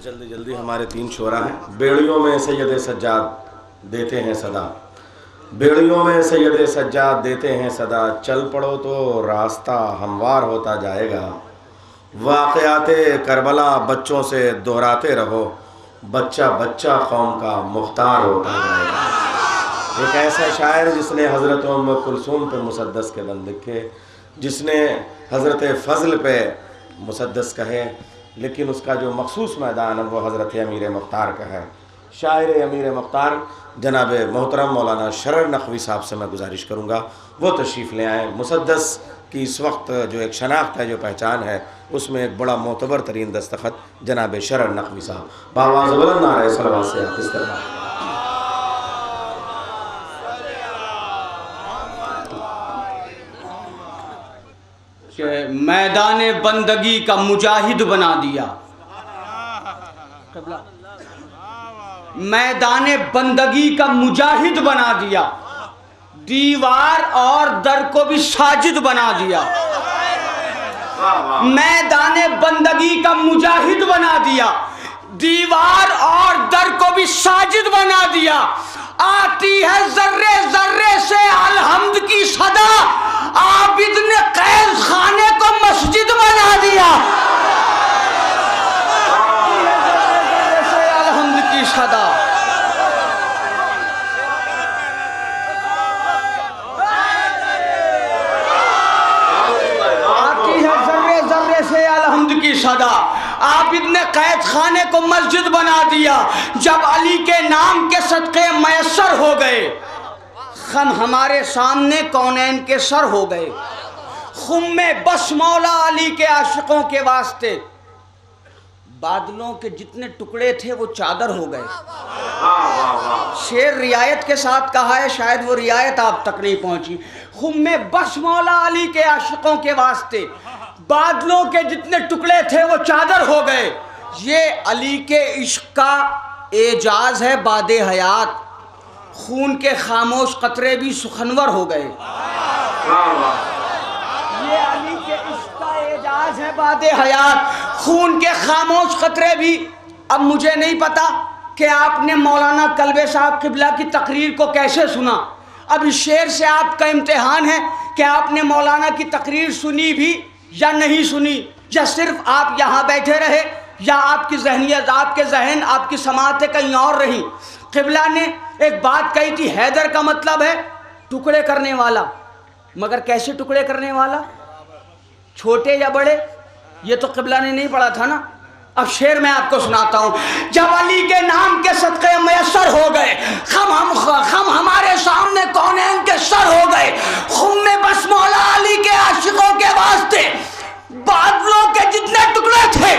جلدی جلدی ہمارے 3 شعرا ہیں. بیڑیوں میں سید سجاد دیتے ہیں صدا، بیڑیوں میں سید سجاد دیتے ہیں صدا، چل پڑو تو راستہ ہموار ہوتا جائے گا. واقعات کربلا بچوں سے دہراتے رہو، بچہ بچہ قوم کا مختار ہوتا جائے گا. ایک ایسا شاعر جس نے حضرت ام کلثوم پہ مسدس کے بند لکھے، جس نے حضرت فضل پہ مسدس کہے، لیکن اس کا جو مخصوص میدان ہے وہ حضرت امیر مختار کا ہے. شاعر امیر مختار جناب محترم مولانا شرر نقوی صاحب سے میں گزارش کروں گا وہ تشریف لے آئیں. مسدس کی اس وقت جو ایک شناخت ہے، جو پہچان ہے، اس میں ایک بڑا معتبر ترین دستخط جناب شرر نقوی صاحب. بآواز بلند نعرہ صلوات سے آپ اس طرح. کہ میدان بندگی کا مجاہد بنا دیا، میدان بندگی کا مجاہد بنا دیا، دیوار اور در کو بھی ساجد بنا دیا. میدان بندگی کا مجاہد بنا دیا، دیوار اور در کو بھی ساجد بنا دیا. آتی ہے ذرے ذرے سے الحمد کی صدا، عابد نے قید خانے کو مسجد بنا دیا. آتی ہے ذرے ذرے سے الحمد کی صدا. آتی ہے ذرے ذرے سے الحمد کی صدا، عابد نے قید خانے کو مسجد بنا دیا. جب علی کے نام کے صدقے میسر ہو گئے، خم ہمارے سامنے کونین کے سر ہو گئے. خم میں بس مولا علی کے عاشقوں کے واسطے، بادلوں کے جتنے ٹکڑے تھے وہ چادر ہو گئے. شعر رعایت کے ساتھ کہا ہے، شاید وہ رعایت آپ تک نہیں پہنچی. خم میں بس مولا علی کے عاشقوں کے واسطے، بادلوں کے جتنے ٹکڑے تھے وہ چادر ہو گئے. یہ علی کے عشق کا اعجاز ہے باد حیات، خون کے خاموش قطرے بھی سخنور ہو گئے. یہ علی کے عشق کا اعجاز ہے باد حیات، خون کے خاموش قطرے بھی. اب مجھے نہیں پتا کہ آپ نے مولانا کلبے صاحب قبلہ کی تقریر کو کیسے سنا. اب اس شعر سے آپ کا امتحان ہے کہ آپ نے مولانا کی تقریر سنی بھی یا نہیں سنی، یا صرف آپ یہاں بیٹھے رہے، یا آپ کی ذہنیت، آپ کے ذہن، آپ کی سماعتیں کہیں اور رہیں. قبلہ نے ایک بات کہی تھی، حیدر کا مطلب ہے ٹکڑے کرنے والا. مگر کیسے ٹکڑے کرنے والا؟ چھوٹے یا بڑے؟ یہ تو قبلہ نے نہیں پڑھا تھا نا. اب شعر میں آپ کو سناتا ہوں. جب علی کے نام کے صدقے میسر ہو گئے، خم ہمارے سامنے کونین کے سر ہو گئے. خم میں بس مولا علی کے عاشقوں کے واسطے، بادلوں کے جتنے ٹکڑے تھے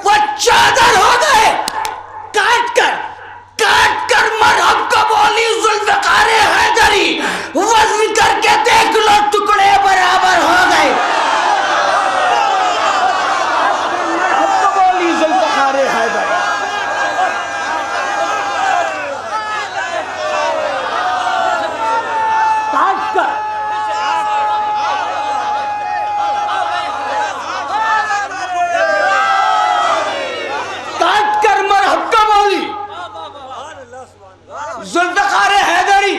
وہ چادر ہو گئے. کاٹ کر مرحب کا بولی ذوالفقار حیدری، وزن کر کے دیکھ لو ٹکڑے برابر ہو گئے. مرحب کا بولی ذوالفقار حیدری. کاٹ کر مرحب کا بولی ذوالفقار حیدری.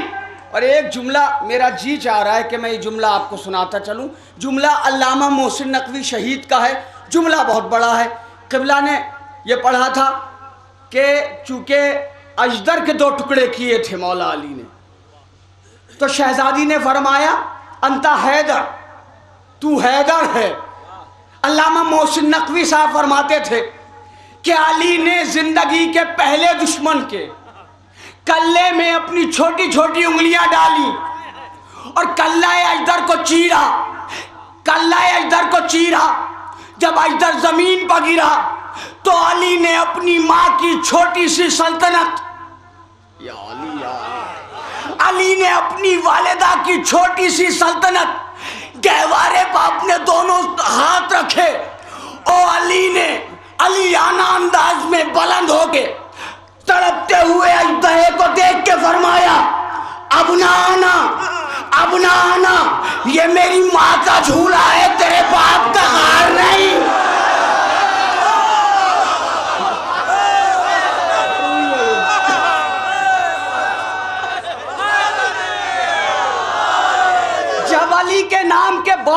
اور ایک جملہ میرا جی چاہ رہا ہے کہ میں یہ جملہ آپ کو سناتا چلوں. جملہ علامہ محسن نقوی شہید کا ہے، جملہ بہت بڑا ہے. قبلہ نے یہ پڑھا تھا کہ چونکہ اجدر کے 2 ٹکڑے کیے تھے مولا علی نے، تو شہزادی نے فرمایا انتا حیدر، تو حیدر ہے. علامہ محسن نقوی صاحب فرماتے تھے کہ علی نے زندگی کے پہلے دشمن کے کلے میں اپنی چھوٹی چھوٹی انگلیاں ڈالی اور کلہ اجدر کو چیرا. کلہ اجدر کو چیرا. جب اجدر زمین پر گرا تو علی نے اپنی ماں کی چھوٹی سی سلطنت، یا علی یا علی نے اپنی والدہ کی چھوٹی سی سلطنت گہوارے پر اپنے دونوں ہاتھ رکھے اور علی نے علیانہ انداز میں بلند ہو کے تڑپتے ہوئے اژدہے کو دیکھ کے فرمایا اب نہ آنا، اب نہ آنا، یہ میری ماں کا جھولا ہے، تیرے باپ کا غار نہیں.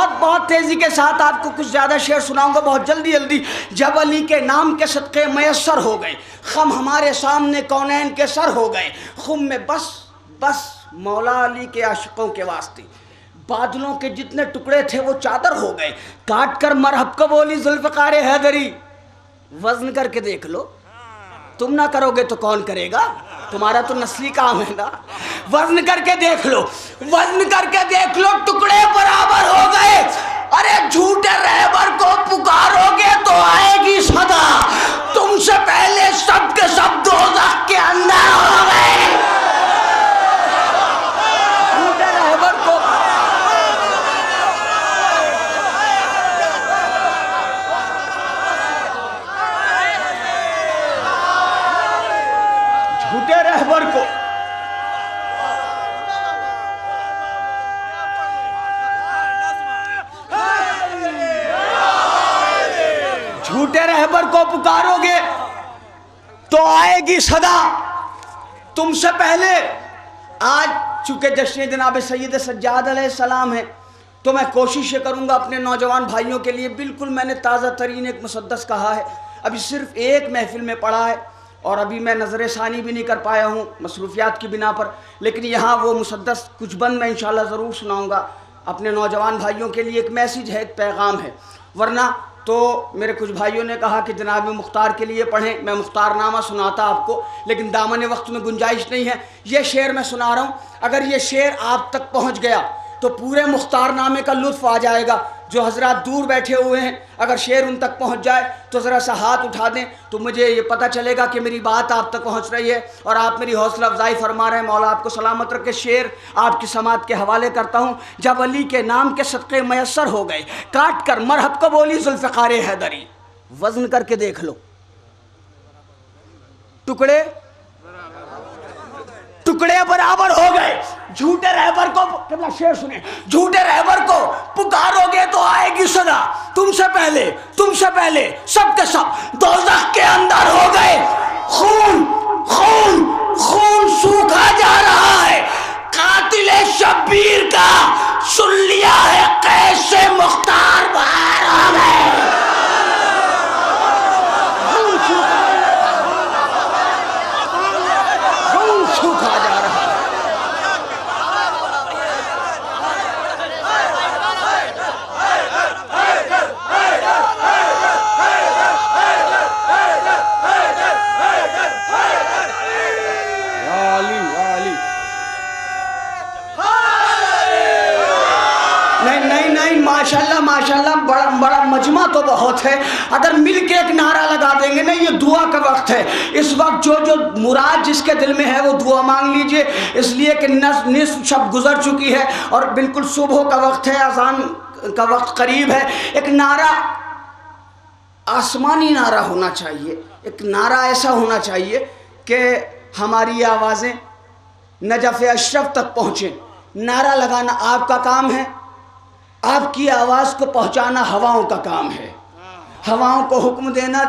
اب بہت تیزی کے ساتھ آپ کو کچھ زیادہ شعر سناؤں گا، بہت جلدی جلدی۔ جب علی کے نام کے صدقے میسر ہو گئے، خم ہمارے سامنے کونین کے سر ہو گئے، خم میں بس مولا علی کے عاشقوں کے واسطے بادلوں کے جتنے ٹکڑے تھے وہ چادر ہو گئے، کاٹ کر مرحب کو بولی ذوالفقار حیدری۔ وزن کر کے دیکھ لو، تم نہ کرو گے تو کون کرے گا؟ تمہارا تو نسلی کام ہے نا۔ وزن کر کے دیکھ لو، وزن کر کے دیکھ لو، ٹکڑے برابر ہو گئے۔ ارے جھوٹے رہبر کو پکارو گے تو آئے گی صدا، تم سے پہلے سب کے سب دوزخ کے اندر ہو گئے۔ جھوٹے رہبر کو جھوٹے رہبر کو جھوٹے رہبر کو پکارو گے تو آئے گی صدا، تم سے پہلے۔ آج چونکہ جشن جناب سید سجاد علیہ السلام ہے تو میں کوشش یہ کروں گا اپنے نوجوان بھائیوں کے لیے، بالکل میں نے تازہ ترین ایک مسدس کہا ہے، ابھی صرف ایک محفل میں پڑھا ہے اور ابھی میں نظر ثانی بھی نہیں کر پایا ہوں مصروفیات کی بنا پر، لیکن یہاں وہ مسدس کچھ بند میں انشاءاللہ ضرور سناؤں گا اپنے نوجوان بھائیوں کے لیے۔ ایک میسیج ہے، ایک پیغام ہے، ورنہ تو میرے کچھ بھائیوں نے کہا کہ جناب مختار کے لیے پڑھیں، میں مختار نامہ سناتا آپ کو، لیکن دامن وقت میں گنجائش نہیں ہے۔ یہ شعر میں سنا رہا ہوں، اگر یہ شعر آپ تک پہنچ گیا تو پورے مختار نامے کا لطف آ جائے گا۔ جو حضرات دور بیٹھے ہوئے ہیں اگر شعر ان تک پہنچ جائے تو ذرا سا ہاتھ اٹھا دیں تو مجھے یہ پتہ چلے گا کہ میری بات آپ تک پہنچ رہی ہے اور آپ میری حوصلہ افزائی فرما رہے ہیں۔ مولا آپ کو سلامت رکھے۔ شعر آپ کی سماعت کے حوالے کرتا ہوں۔ جب علی کے نام کے صدقے میسر ہو گئے، کاٹ کر مرحب کو بولی ذوالفقار حیدری۔ وزن کر کے دیکھ لو، ٹکڑے برابر ہو گئے۔ جھوٹے رہبر کو قبلہ شعر سنیں، جھوٹے رہبر کو پکارو گے تو آئے گی صدا، تم سے پہلے سب کے سب دوزخ کے اندر ہو گئے۔ خون خون خون سوکھا جا رہا ہے، قاتل شبیر کا سن لیا ہے قیس سے مختار باہر آ گئے۔ خون سوکھا جا رہا ہے۔ ماشاءاللہ بڑا مجمع تو بہت ہے، اگر مل کے ایک نعرہ لگا دیں گے نا، یہ دعا کا وقت ہے اس وقت، جو مراد جس کے دل میں ہے وہ دعا مانگ لیجئے، اس لیے کہ نصف شب گزر چکی ہے اور بالکل صبح کا وقت ہے، اذان کا وقت قریب ہے۔ ایک نعرہ آسمانی نعرہ ہونا چاہیے، ایک نعرہ ایسا ہونا چاہیے کہ ہماری آوازیں نجف اشرف تک پہنچیں۔ نعرہ لگانا آپ کا کام ہے، آپ کی آواز کو پہنچانا ہواؤں کا کام ہے، ہواؤں کو حکم دینا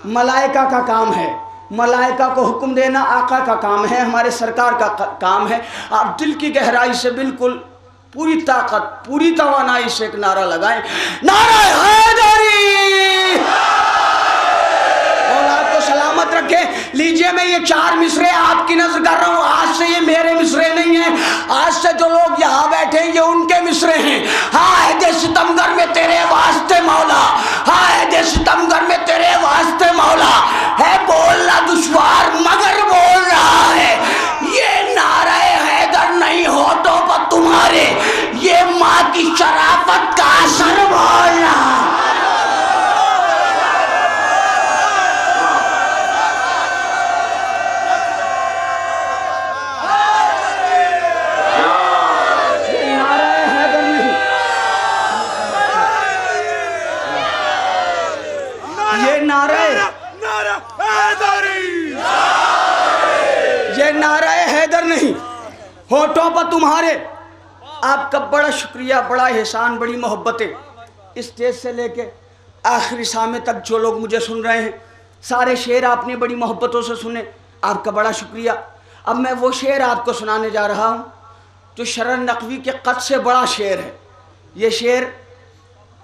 ملائکہ کا کام ہے، ملائکہ کو حکم دینا آقا کا کام ہے، ہمارے سرکار کا کام ہے۔ آپ دل کی گہرائی سے بالکل پوری طاقت پوری توانائی سے ایک نعرہ لگائیں، نعرہ حیدری۔ اور آپ کو سلامت رکھے۔ لیجئے میں یہ 4 مصرے آپ کی نظر کر رہا ہوں، آج سے یہ میرے مصرے نہیں ہیں، آج سے جو لوگ یہاں بیٹھے ہیں یہ ان کے مصرے ہیں۔ ہائے دے ستمگر میں تیرے واسطے مولا، ہائے دے ستمگر میں تیرے واسطے مولا، ہے بولنا دشوار مگر بول رہا ہے۔ یہ نعرہ حیدر نہیں ہونٹوں پر تمہارے، یہ ماں کی شرافت کا اثر بول رہا ہے۔ یہ نعرہ حیدر نہیں، ہونٹوں پر تمہارے۔ آپ کا بڑا شکریہ، بڑا احسان، بڑی محبتیں، اس اسٹیج سے لے کے آخری سامنے تک جو لوگ مجھے سن رہے ہیں، سارے شعر آپ نے بڑی محبتوں سے سنے، آپ کا بڑا شکریہ۔ اب میں وہ شعر آپ کو سنانے جا رہا ہوں جو شرر نقوی کے قد سے بڑا شعر ہے۔ یہ شعر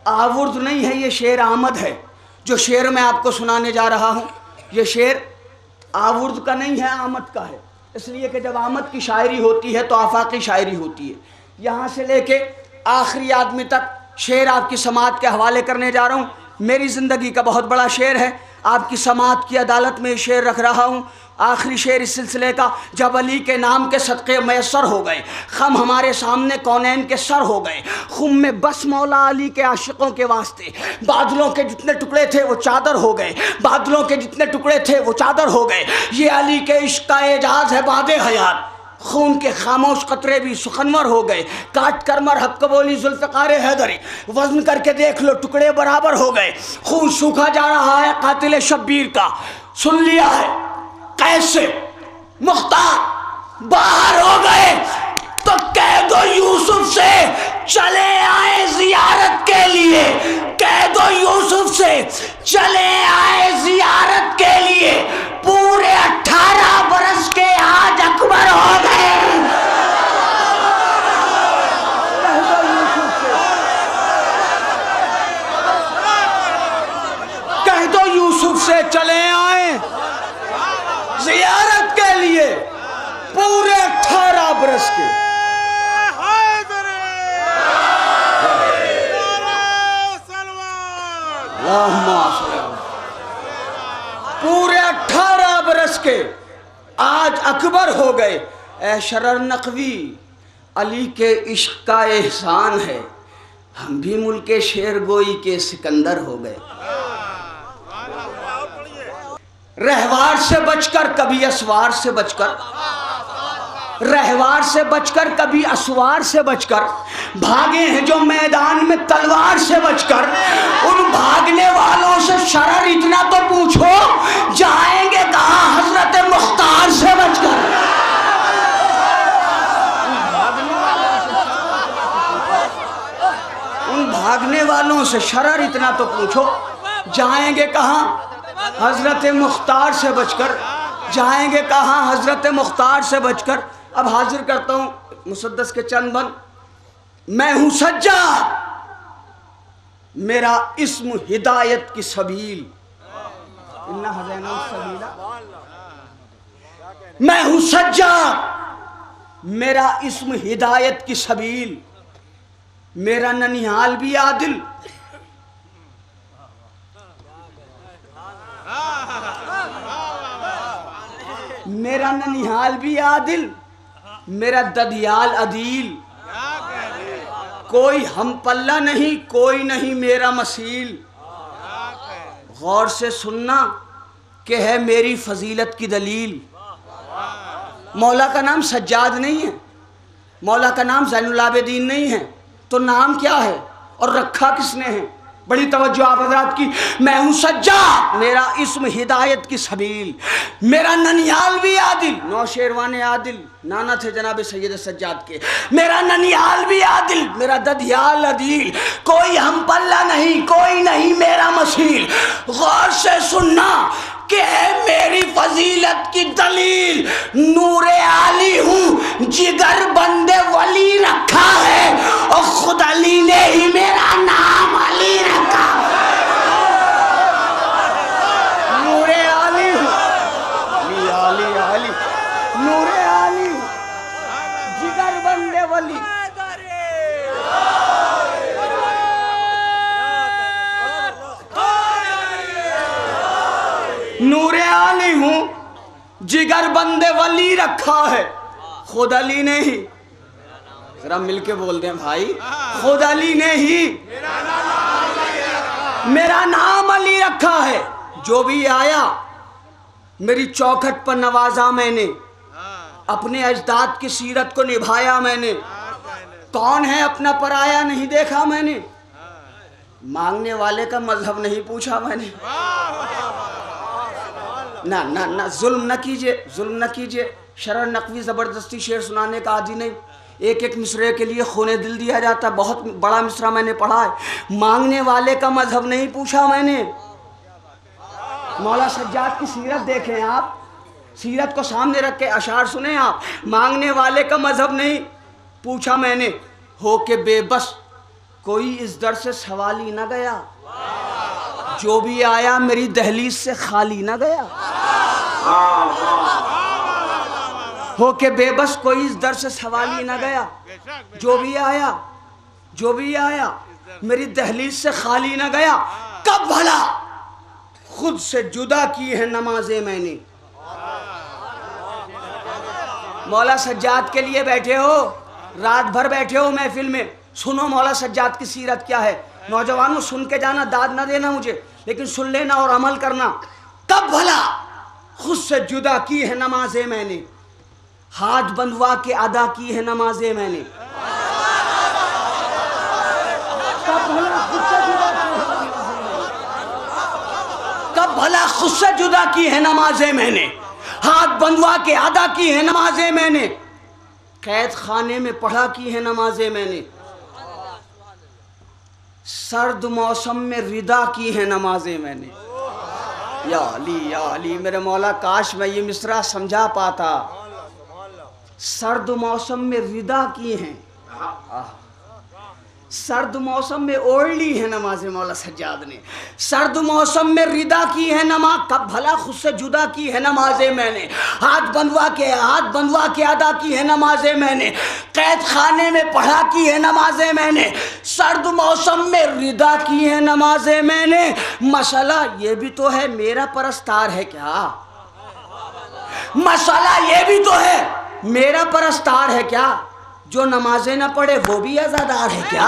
آورد نہیں ہے، یہ شعر آمد ہے. جو شعر میں آپ کو سنانے جا رہا ہوں یہ شعر آورد کا نہیں ہے، آمد کا ہے. اس لیے کہ جب آمد کی شاعری ہوتی ہے تو آفاقی شاعری ہوتی ہے. یہاں سے لے کے آخری آدمی تک شعر آپ کی سماعت کے حوالے کرنے جا رہا ہوں. میری زندگی کا بہت بڑا شعر ہے، آپ کی سماعت کی عدالت میں یہ شعر رکھ رہا ہوں. آخری شعر اس سلسلے کا: جب علی کے نام کے صدقے میسر ہو گئے، خم ہمارے سامنے کونین کے سر ہو گئے. خم میں بس مولا علی کے عاشقوں کے واسطے بادلوں کے جتنے ٹکڑے تھے وہ چادر ہو گئے، بادلوں کے جتنے ٹکڑے تھے وہ چادر ہو گئے. یہ علی کے عشق کا اعجاز ہے باد حیات، خون کے خاموش قطرے بھی سخنور ہو گئے. کاٹ کر مرحب کو بولی ذوالفقار حیدری، وزن کر کے دیکھ لو ٹکڑے برابر ہو گئے. خون سوکھا جا رہا ہے قاتل شبیر کا، سن لیا ہے کیسے مختار باہر ہو گئے تو کہہ دو یوسف سے چلے آئے زیارت کے لیے. کہہ دو یوسف سے چلے آئے زیارت کے لیے. پورے 18 برس کے آج اکبر ہو گئے. کہہ دو یوسف سے چلے آئے زیارت کے لیے. پورے 18 برس کے. پورے 18 برس کے آج اکبر ہو گئے. اے شرر نقوی، علی کے عشق کا احسان ہے، ہم بھی ملک شعر گوئی کے سکندر ہو گئے. رہوار سے بچ کر کبھی اسوار سے بچ کر، رہوار سے بچ کر کبھی اسوار سے بچ کر بھاگے ہیں جو میدان میں تلوار سے بچ کر. ان بھاگنے والوں سے شرر اتنا تو پوچھو جائیں گے کہاں حضرت مختار سے بچ کر. ان بھاگنے والوں سے شرر اتنا تو پوچھو جائیں گے کہاں حضرت مختار سے بچ کر. جائیں گے کہاں حضرت مختار سے بچ کر. اب حاضر کرتا ہوں مسدس کے چند بند. میں ہوں سجاد، میرا اسم ہدایت کی سبیل. میں ہوں سجاد، میرا اسم ہدایت کی سبیل. میرا ننیال بھی عادل، میرا ننیال بھی عادل، میرا ددیال عدیل. کوئی ہم پلہ نہیں، کوئی نہیں میرا مثیل. غور سے سننا کہ ہے میری فضیلت کی دلیل. مولا کا نام سجاد نہیں ہے، مولا کا نام زین العابدین نہیں ہے، تو نام کیا ہے اور رکھا کس نے ہے؟ بڑی توجہ آپ حضرات کی. میں ہوں سجاد، میرا اسم ہدایت کی سبیل. میرا ننیال بھی عادل، نوشیروان عادل نانا تھے جناب سید سجاد کے. میرا ننیال بھی عادل، میرا ددیال عدیل. کوئی ہم پلہ نہیں، کوئی نہیں میرا مثیل. غور سے سننا کہ ہے میری فضیلت کی دلیل. نور علی ہوں، جگر بندے ولی رکھا ہے، اور خود علی نے ہی میرا نام علی رکھا. نور علی ہوں، علی علی علی، نور علی ہوں، جگر بندے ولی. نور علی ہوں، جگر بندے ولی رکھا ہے، خود علی نے ہی. ذرا مل کے بول دیں بھائی، خود علی نے ہی میرا نام علی رکھا ہے. جو بھی آیا میری چوکھٹ پر نوازا میں نے، اپنے اجداد کی سیرت کو نبھایا میں نے. کون ہے اپنا پرایا نہیں دیکھا میں نے، مانگنے والے کا مذہب نہیں پوچھا میں نے. نہ نہ نہ ظلم نہ کیجئے، ظلم نہ کیجئے. شرر نقوی زبردستی شعر سنانے کا عادی نہیں. ایک ایک مصرے کے لیے خون دل دیا جاتا. بہت بڑا مصرع میں نے پڑھا ہے. مانگنے والے کا مذہب نہیں پوچھا میں نے. مولا سجاد کی سیرت دیکھیں آپ، سیرت کو سامنے رکھ کے اشعار سنیں آپ. مانگنے والے کا مذہب نہیں پوچھا میں نے، ہو کے بے بس کوئی اس در سے سوالی نہ گیا، جو بھی آیا میری دہلیز سے خالی نہ گیا۔ ہو کے بے بس کوئی اس در سے سوالی نہ گیا، جو بھی آیا میری دہلیز سے خالی نہ گیا۔ کب بھلا خود سے جدا کی ہے نمازیں میں نے۔ مولا سجاد کے لیے بیٹھے ہو، رات بھر بیٹھے ہو محفل میں، سنو مولا سجاد کی سیرت کیا ہے۔ نوجوانوں سن کے جانا، داد نہ دینا مجھے، لیکن سن لینا اور عمل کرنا۔ کب بھلا خود سے جدا کی ہے نمازیں میں نے، ہاتھ بندھوا کے ادا کی ہے نمازیں میں نے۔ کب بھلا خود سے جدا کی ہے نمازیں میں نے، ہاتھ بندھوا کے ادا کی ہے نمازیں میں نے، قید خانے میں پڑھا کی ہے نمازیں میں نے، سرد موسم میں ردا کی ہے نمازیں میں نے۔ یا علی یا علی، میرے مولا کاش میں یہ مصرع سمجھا پاتا۔ سرد موسم میں ردا کی ہیں، سرد موسم میں اوڑھ لی ہے نماز مولا سجاد نے، سرد موسم میں ردا کی ہے نماز۔ کب بھلا خود سے جدا کی ہے نمازیں میں نے، ہاتھ بندھوا کے ادا کی ہے نمازیں میں نے، قید خانے میں پڑھا کی ہے نمازیں میں نے، سرد موسم میں ردا کی ہے نمازیں میں نے۔ مسئلہ یہ بھی تو ہے میرا پرستار ہے کیا، مسئلہ یہ بھی تو ہے میرا پرستار ہے کیا، جو نمازیں نہ پڑھے وہ بھی عزادار ہے کیا۔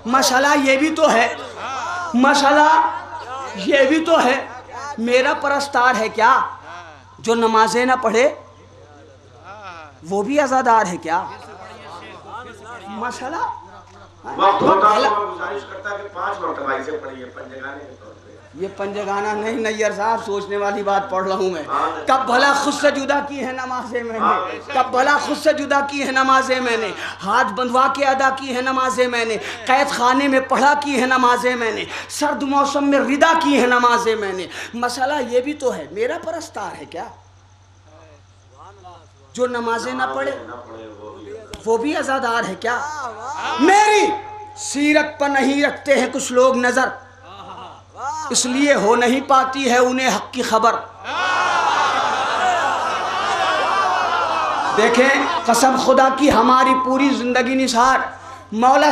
مسئلہ یہ بھی تو ہے، مسئلہ یہ بھی تو ہے میرا پرستار ہے کیا، جو نمازیں نہ پڑھے وہ بھی عزادار ہے کیا۔ مسئلہ وقت ہوتا ہے تو گزارش کرتا کہ 5 مرتبہ اسے پڑھیے پنجگانے کے طور پہ۔ یہ پنجگانہ نہیں نیّر صاحب، سوچنے والی بات پڑھ رہا ہوں میں۔ کب بھلا خود سے جدا کی ہے نمازیں میں نے، کب بھلا خود سے جدا کی ہے نمازیں میں نے، ہاتھ بندھوا کے ادا کی ہے نمازیں میں نے، قید خانے میں پڑھا کی ہے نمازیں میں نے، سرد موسم میں ردا کی ہے نمازیں میں نے۔ مسئلہ یہ بھی تو ہے میرا پرستار ہے کیا، جو نمازیں نہ پڑھے وہ بھی عزادار ہے کیا۔ میری سیرت پر نہیں رکھتے ہیں کچھ لوگ نظر، اس لیے ہو نہیں پاتی ہے انہیں حق کی خبر۔ دیکھیں قسم خدا کی ہماری پوری زندگی نثار، مولا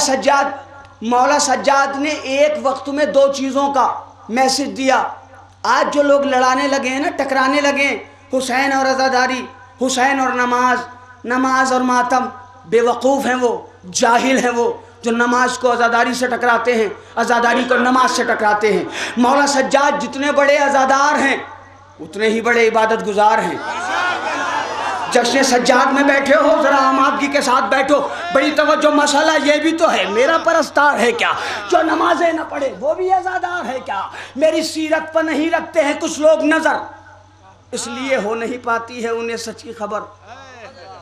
سجاد نے ایک وقت میں 2 چیزوں کا میسج دیا۔ آج جو لوگ لڑانے لگے ہیں نا، ٹکرانے لگے ہیں، حسین اور عزاداری، حسین اور نماز اور ماتم، بے وقوف ہیں وہ، جاہل ہیں وہ، جو نماز کو عزاداری سے ٹکراتے ہیں، عزاداری کو نماز سے ٹکراتے ہیں۔ مولا سجاد جتنے بڑے عزادار ہیں اتنے ہی بڑے عبادت گزار ہیں۔ جشن سجاد میں بیٹھے ہو، ذرا آمادگی کے ساتھ بیٹھو، بڑی توجہ۔ مسئلہ یہ بھی تو ہے میرا پرستار ہے کیا، جو نمازیں نہ پڑھے وہ بھی عزادار ہے کیا۔ میری سیرت پر نہیں رکھتے ہیں کچھ لوگ نظر، اس لیے ہو نہیں پاتی ہے انہیں سچ کی خبر۔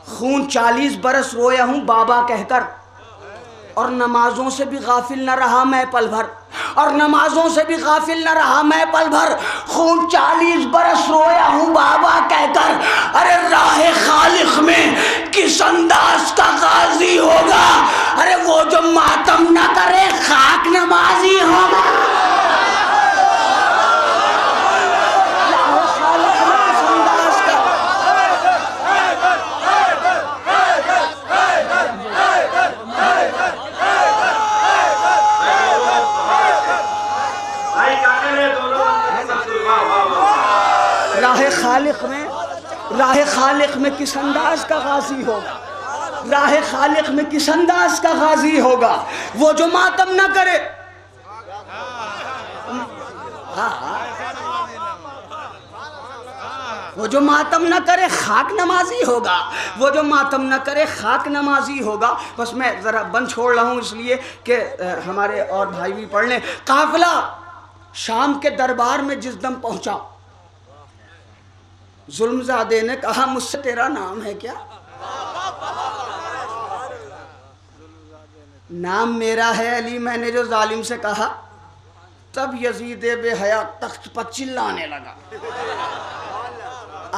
خون 40 برس رویا ہوں بابا کہہ کر، اور نمازوں سے بھی غافل نہ رہا میں پل بھر، اور نمازوں سے بھی غافل نہ رہا میں پل بھر۔ خون 40 برس رویا ہوں بابا کہہ کر، ارے راہ خالق میں کس انداز کا غازی ہوگا، ارے وہ جو ماتم نہ کرے خاک نمازی ہوگا۔ راہ خالق میں کس انداز کا غازی ہوگا، راہ خالق میں کس انداز کا غازی ہوگا، وہ جو ماتم نہ کرے۔ وہ جو ماتم نہ کرے خاک نمازی ہوگا، وہ جو ماتم نہ کرے خاک نمازی ہوگا۔ بس میں ذرا بند چھوڑ رہا ہوں اس لیے کہ ہمارے اور بھائی بھی پڑھ لیں۔ قافلہ شام کے دربار میں جس دم پہنچا، ظلم زادے نے کہا مجھ سے تیرا نام ہے کیا، نام میرا ہے علی، میں نے جو ظالم سے کہا، تب یزید بے حیا تخت پر چلانے لگا۔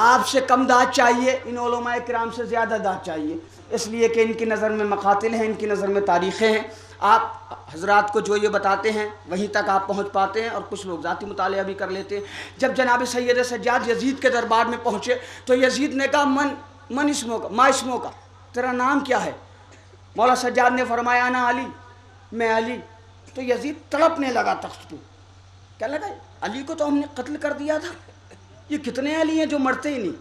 آپ سے کم داد چاہیے، ان علماء کرام سے زیادہ داد چاہیے، اس لیے کہ ان کی نظر میں مقاتل ہیں، ان کی نظر میں تاریخیں ہیں۔ آپ حضرات کو جو یہ بتاتے ہیں وہیں تک آپ پہنچ پاتے ہیں، اور کچھ لوگ ذاتی مطالعہ بھی کر لیتے ہیں۔ جب جناب سید سجاد یزید کے دربار میں پہنچے تو یزید نے کہا من اسموں کا، ما اسموں کا، تیرا نام کیا ہے؟ مولا سجاد نے فرمایا انا علی، میں علی۔ تو یزید تڑپنے لگا تخت پہ، کیا لگا علی کو تو ہم نے قتل کر دیا تھا، یہ کتنے علی ہیں جو مرتے ہی نہیں۔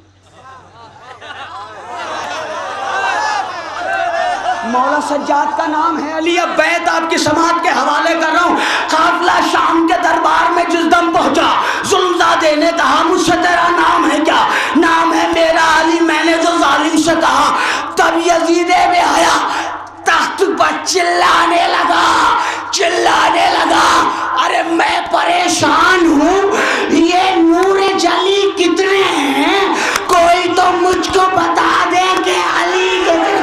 مولا سجاد کا نام ہے علی۔ اب بیت آپ کی سماعت کے حوالے کر رہا ہوں۔ قافلہ شام کے دربار میں جس دم پہنچا، ظلمزادے نے کہا مجھ سے تیرا نام ہے کیا؟ نام ہے میرا علی، میں نے جو ظالم سے کہا۔ تب یزید بے حیا تخت پر چلانے لگا، ارے میں پریشان ہوں، یہ نور جلی کتنے ہیں؟ کوئی تو مجھ کو بتا دے کہ علی کتنے؟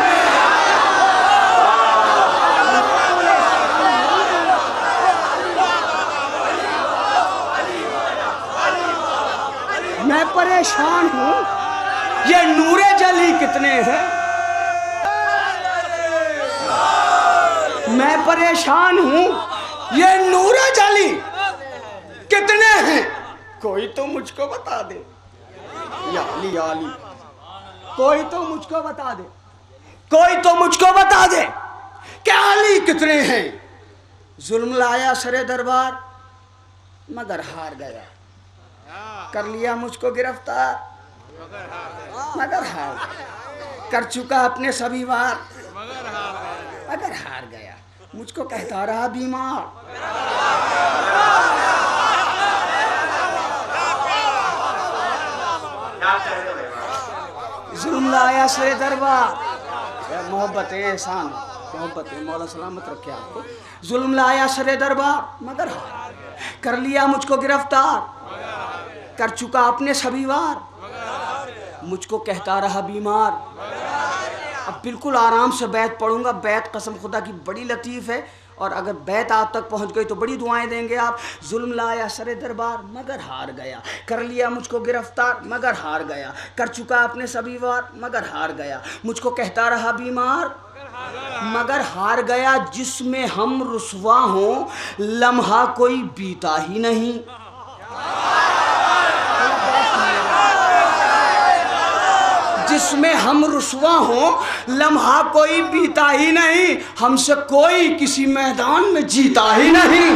میں پریشان ہوں، یہ نور جلی کتنے ہیں؟ میں پریشان ہوں، یہ نور جلی کتنے ہیں؟ کوئی تو مجھ کو بتا دے یا علی، یا علی، کوئی تو مجھ کو بتا دے، کوئی تو مجھ کو بتا دے کہ علی کتنے ہیں؟ ظلم لایا سر دربار مگر ہار گیا، کر لیا مجھ کو گرفتار مگر ہار گیا، کر چکا اپنے سبھی وار مگر ہار گیا، مجھ کو کہتا رہا بیمار۔ ظلم لایا سر دربار، محبت احسان، محبت مولا سلامت رکھے آپ کو۔ ظلم لایا سر دربار مگر ہار، کر لیا مجھ کو گرفتار، کر چکا اپنے سبھی وار، مجھ کو کہتا رہا بیمار۔ اب بالکل آرام سے بیت پڑھوں گا، بیت قسم خدا کی بڑی لطیف ہے، اور اگر بیت آپ تک پہنچ گئی تو بڑی دعائیں دیں گے آپ۔ ظلم لایا سر دربار مگر ہار گیا، کر لیا مجھ کو گرفتار مگر ہار گیا، کر چکا اپنے سبھی وار مگر ہار گیا، مجھ کو کہتا رہا بیمار مگر ہار گیا۔ جس میں ہم رسوا ہوں لمحہ کوئی بیتا ہی نہیں، جس میں ہم رسوا ہوں لمحہ کوئی بیتا ہی نہیں، ہم سے کوئی کسی میدان میں جیتا ہی نہیں،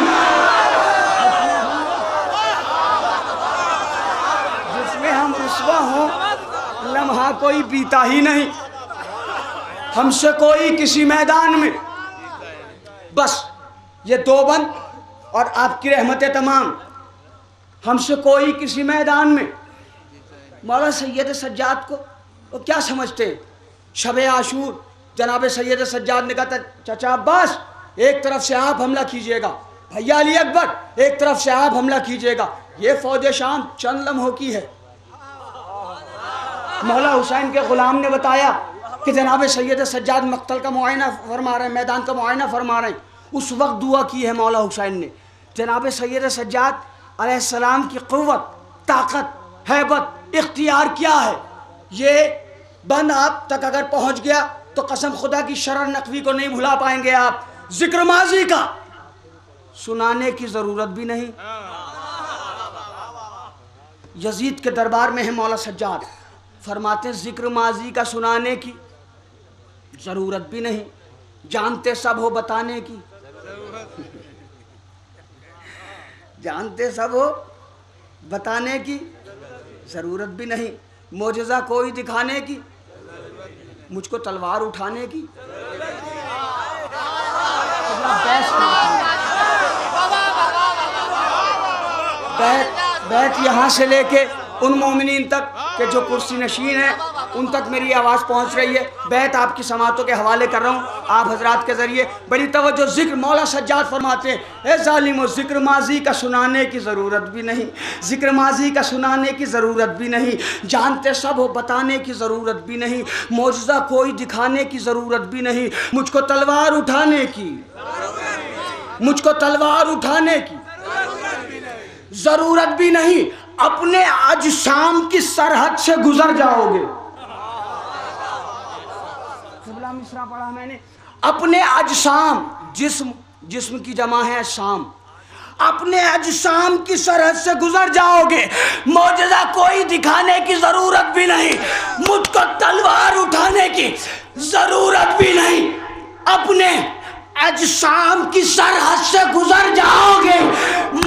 جس میں ہم رسوا ہوں لمحہ کوئی بیتا ہی نہیں، ہم سے کوئی کسی میدان میں۔ بس یہ دو بند اور آپ کی رحمت تمام، ہم سے کوئی کسی میدان میں۔ مولا سید سجاد کو وہ کیا سمجھتے ہیں؟ شب عاشور جناب سید سجاد نے کہا چچا عباس ایک طرف سے آپ حملہ کیجئے گا، بھیا علی اکبر ایک طرف سے آپ حملہ کیجئے گا، یہ فوج شام چند لمحوں کی ہے۔ مولا حسین کے غلام نے بتایا کہ جناب سید سجاد مقتل کا معائنہ فرما رہے ہیں، میدان کا معائنہ فرما رہے ہیں۔ اس وقت دعا کی ہے مولا حسین نے، جناب سید سجاد علیہ السلام کی قوت، طاقت، ہیبت، اختیار کیا ہے؟ یہ بند آپ تک اگر پہنچ گیا تو قسم خدا کی شرر نقوی کو نہیں بھلا پائیں گے آپ۔ ذکر ماضی کا سنانے کی ضرورت بھی نہیں۔ یزید کے دربار میں ہے مولا سجاد، فرماتے ذکر ماضی کا سنانے کی ضرورت بھی نہیں، جانتے سب ہو بتانے کی، جانتے سب ہو بتانے کی ضرورت بھی نہیں، معجزہ کوئی دکھانے کی، مجھ کو تلوار اٹھانے کی۔ بیت یہاں سے لے کے ان مومنین تک کہ جو کرسی نشین ہیں ان تک میری آواز پہنچ رہی ہے. بیت آپ کی سماعتوں کے حوالے کر رہا ہوں آپ حضرات کے ذریعے. بڑی توجہ. ذکر مولا سجاد فرماتے ہیں اے ظالمو ذکر ماضی کا سنانے کی ضرورت بھی نہیں, ذکر ماضی کا سنانے کی ضرورت بھی نہیں, جانتے سب ہو بتانے کی ضرورت بھی نہیں, معجزہ کوئی دکھانے کی ضرورت بھی نہیں, مجھ کو تلوار اٹھانے کی, مجھ کو تلوار اٹھانے کی ضرورت بھی نہیں. اپنے اجسام کی سرحد سے گزر جاؤ گے. قبلہ مصرع پڑھا میں نے. اپنے اجسام, جسم کی جمع ہے اجسام, اپنے اجسام کی سرحد سے گزر جاؤ گے. معجزہ کوئی دکھانے کی ضرورت بھی نہیں, مجھ کو تلوار اٹھانے کی ضرورت بھی نہیں. اپنے اجسام کی سرحد سے گزر جاؤ گے.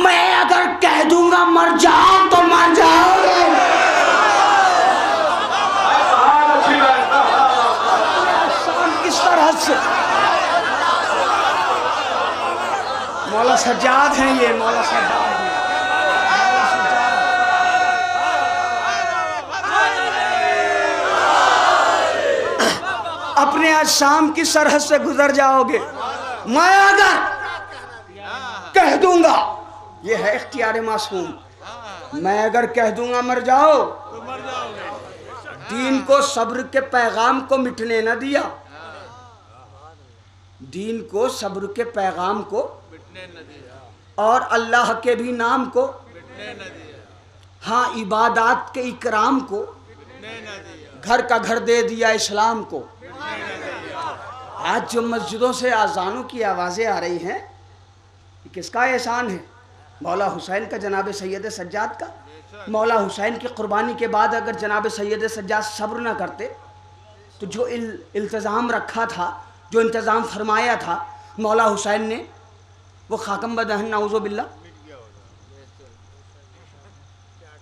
میں اگر کہہ دوں گا مر جاؤ تو مر جاؤ گے. اجسام کی سرحد سے. مولا سجاد ہیں یہ, مولا سجاد ہیں. اپنے اجسام کی سرحد سے گزر جاؤ گے. میں اگر کہہ دوں گا, یہ ہے اختیار معصوم, میں اگر کہہ دوں گا مر جاؤ, دین کو صبر کے پیغام کو مٹنے نہ دیا, دین کو صبر کے پیغام کو اور اللہ کے بھی نام کو, ہاں عبادات کے اکرام کو, گھر کا گھر دے دیا اسلام کو. آج جو مسجدوں سے اذانوں کی آوازیں آ رہی ہیں یہ کس کا احسان ہے؟ مولا حسین کا, جناب سید سجاد کا. مولا حسین کی قربانی کے بعد اگر جناب سید سجاد صبر نہ کرتے تو جو التزام رکھا تھا, جو انتظام فرمایا تھا مولا حسین نے, وہ خاکم بدہن نعوذ باللہ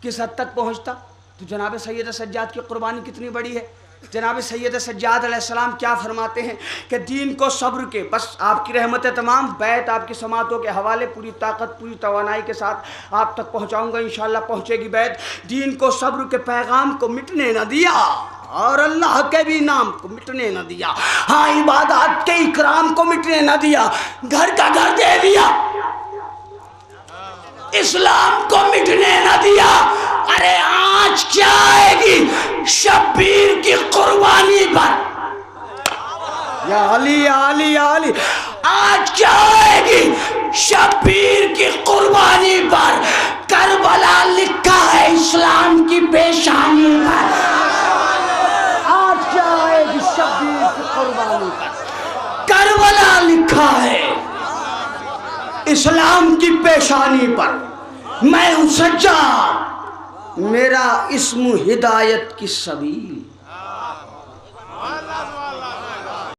کس حد تک پہنچتا. تو جناب سید سجاد کی قربانی کتنی بڑی ہے. جناب سید سجاد علیہ السلام کیا فرماتے ہیں کہ دین کو صبر کے, بس آپ کی رحمت تمام. بیت آپ کی سماعتوں کے حوالے پوری طاقت پوری توانائی کے ساتھ آپ تک پہنچاؤں گا, انشاءاللہ پہنچے گی بیت. دین کو صبر کے پیغام کو مٹنے نہ دیا اور اللہ کے بھی نام کو مٹنے نہ دیا, ہاں عبادات کے اکرام کو مٹنے نہ دیا, گھر کا گھر دے دیا, اسلام کو مٹنے نہ دیا. ارے آج کیا آئے گی شبیر کی قربانی پر, یا علی یا علی یا علی, آج کیا آئے گی شبیر کی قربانی پر. کربلا لکھا ہے اسلام کی پیشانی پر, آج کیا آئے گی شبیر کی قربانی پر. کربلا لکھا ہے اسلام کی پیشانی پر. میں ہوں سجاد, میرا اسم ہدایت کی سبیل.